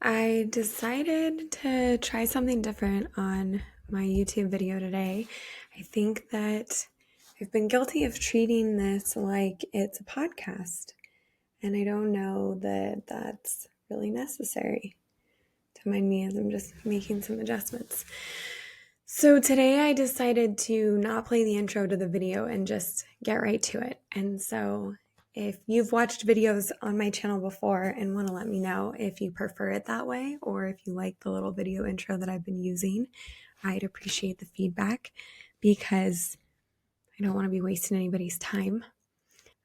I decided to try something different on my YouTube video today. I think that I've been guilty of treating this like it's a podcast, and I don't know that that's really necessary. To mind me as I'm just making some adjustments. So today I decided to not play the intro to the video and just get right to it. And so if you've watched videos on my channel before and want to let me know if you prefer it that way or if you like the little video intro that I've been using, I'd appreciate the feedback because I don't want to be wasting anybody's time.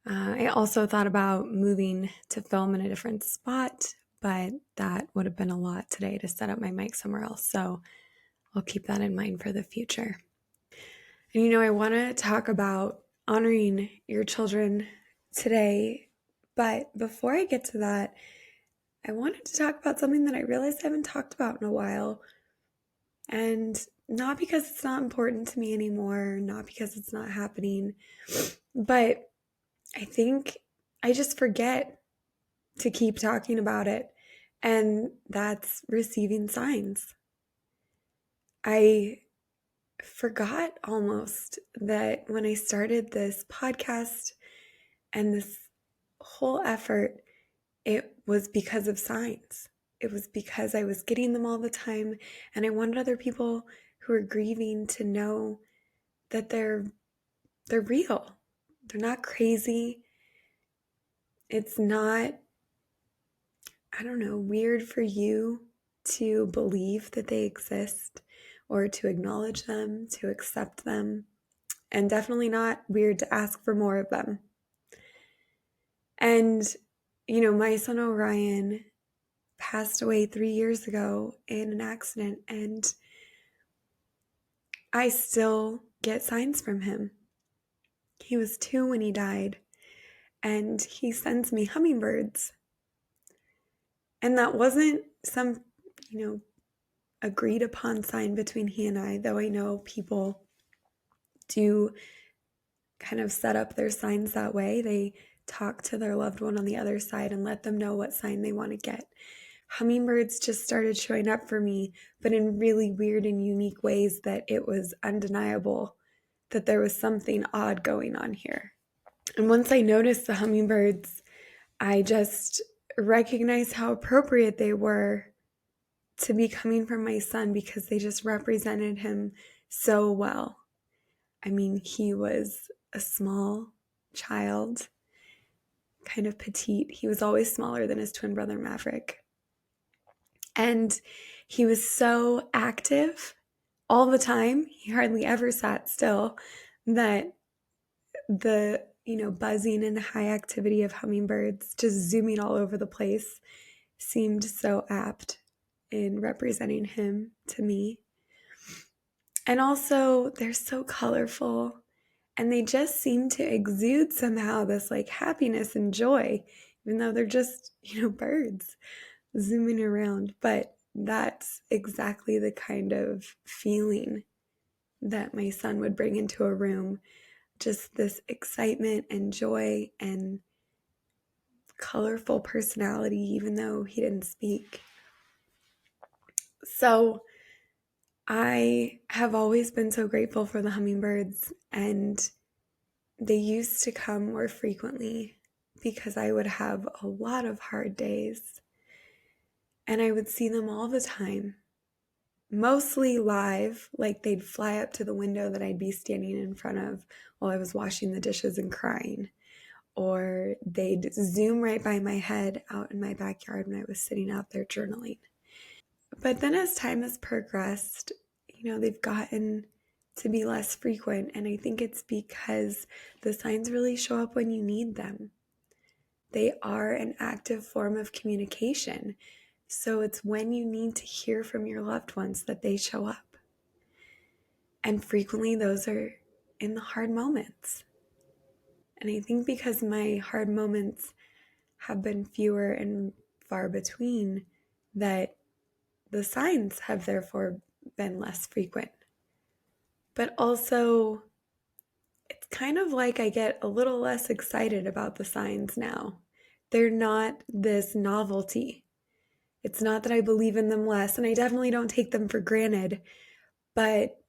I also thought about moving to film in a different spot, but that would have been a lot today to set up my mic somewhere else. So I'll keep that in mind for the future. And I want to talk about honoring your children today. But before I get to that, I wanted to talk about something that I realized I haven't talked about in a while. And not because it's not important to me anymore, not because it's not happening, but I think I just forget to keep talking about it. And that's receiving signs. I forgot almost that when I started this podcast and this whole effort, it was because of signs. It was because I was getting them all the time, and I wanted other people who are grieving to know that they're real. They're not crazy. It's not, I don't know, weird for you to believe that they exist or to acknowledge them, to accept them, and definitely not weird to ask for more of them. And, my son Orion passed away 3 years ago in an accident, and I still get signs from him. He was 2 when he died, and he sends me hummingbirds. And that wasn't some, agreed upon sign between he and I, though I know people do kind of set up their signs that way. They talk to their loved one on the other side and let them know what sign they want to get. Hummingbirds just started showing up for me, but in really weird and unique ways that it was undeniable that there was something odd going on here. And once I noticed the hummingbirds, I just recognized how appropriate they were to be coming from my son because they just represented him so well. I mean, he was a small child, kind of petite. He was always smaller than his twin brother Maverick. And he was so active all the time. He hardly ever sat still. That the, buzzing and high activity of hummingbirds just zooming all over the place seemed so apt in representing him to me. And also, they're so colorful and they just seem to exude somehow this like happiness and joy, even though they're just, birds zooming around. But that's exactly the kind of feeling that my son would bring into a room. Just this excitement and joy and colorful personality, even though he didn't speak. So I have always been so grateful for the hummingbirds, and they used to come more frequently because I would have a lot of hard days, and I would see them all the time, mostly live, like they'd fly up to the window that I'd be standing in front of while I was washing the dishes and crying, or they'd zoom right by my head out in my backyard when I was sitting out there journaling. But then as time has progressed, they've gotten to be less frequent, and I think it's because the signs really show up when you need them. They are an active form of communication, so it's when you need to hear from your loved ones that they show up. And frequently those are in the hard moments. And I think because my hard moments have been fewer and far between, that the signs have therefore been less frequent. But also, it's kind of like I get a little less excited about the signs now. They're not this novelty. It's not that I believe in them less, and I definitely don't take them for granted, but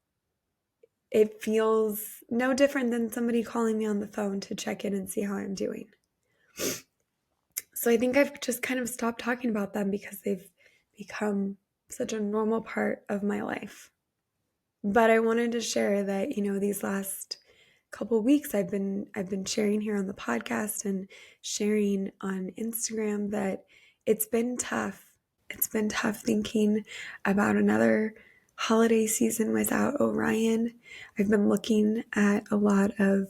it feels no different than somebody calling me on the phone to check in and see how I'm doing. So I think I've just kind of stopped talking about them because they've become such a normal part of my life. But I wanted to share that, these last couple weeks I've been sharing here on the podcast and sharing on Instagram that it's been tough. It's been tough thinking about another holiday season without Orion. I've been looking at a lot of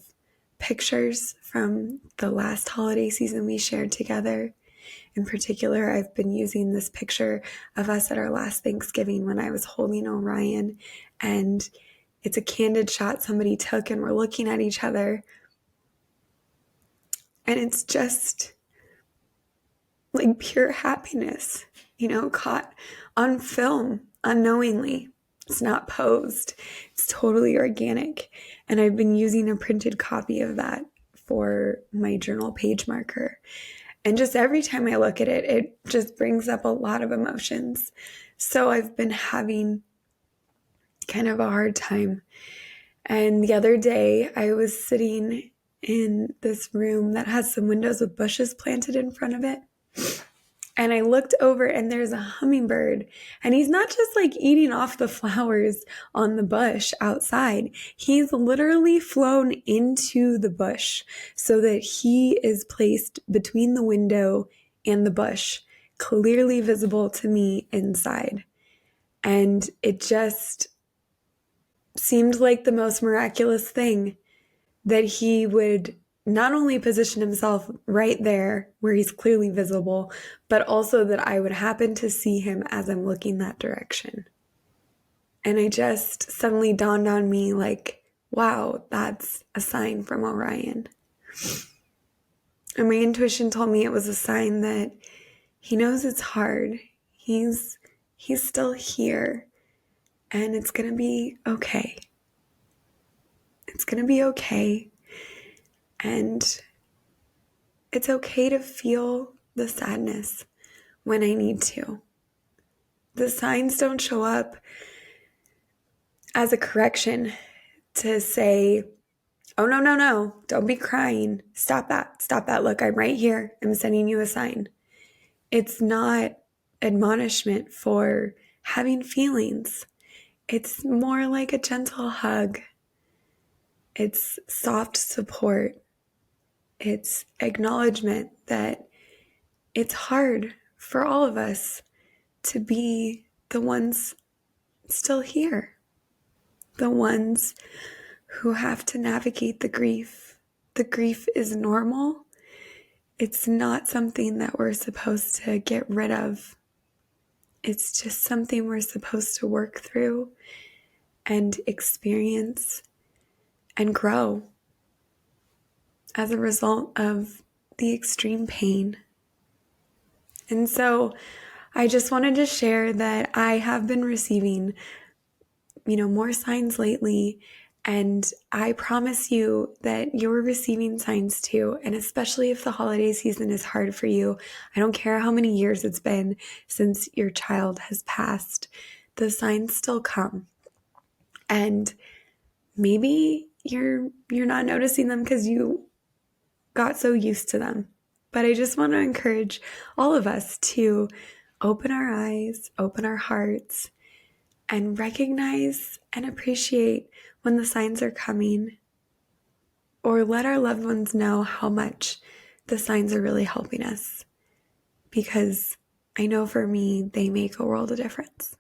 pictures from the last holiday season we shared together. In particular, I've been using this picture of us at our last Thanksgiving when I was holding Orion, and it's a candid shot somebody took, and we're looking at each other, and it's just like pure happiness, caught on film unknowingly. It's not posed. It's totally organic. And I've been using a printed copy of that for my journal page marker. And just every time I look at it, it just brings up a lot of emotions. So I've been having kind of a hard time. And the other day, I was sitting in this room that has some windows with bushes planted in front of it. And I looked over and there's a hummingbird, and he's not just like eating off the flowers on the bush outside. He's literally flown into the bush so that he is placed between the window and the bush, clearly visible to me inside. And it just seemed like the most miraculous thing that he would not only position himself right there where he's clearly visible, but also that I would happen to see him as I'm looking that direction. And it just suddenly dawned on me like, wow, that's a sign from Orion. And my intuition told me it was a sign that he knows it's hard. He's still here, and it's going to be okay. It's going to be okay. And it's okay to feel the sadness when I need to. The signs don't show up as a correction to say, oh, no, don't be crying. Stop that. Look, I'm right here. I'm sending you a sign. It's not admonishment for having feelings. It's more like a gentle hug. It's soft support. It's acknowledgement that it's hard for all of us to be the ones still here, the ones who have to navigate the grief. The grief is normal. It's not something that we're supposed to get rid of. It's just something we're supposed to work through and experience and grow as a result of the extreme pain. And so I just wanted to share that I have been receiving, more signs lately, and I promise you that you're receiving signs too. And especially if the holiday season is hard for you, I don't care how many years it's been since your child has passed, the signs still come. And maybe you're not noticing them because you got so used to them. But I just want to encourage all of us to open our eyes, open our hearts, and recognize and appreciate when the signs are coming, or let our loved ones know how much the signs are really helping us. Because I know for me, they make a world of difference.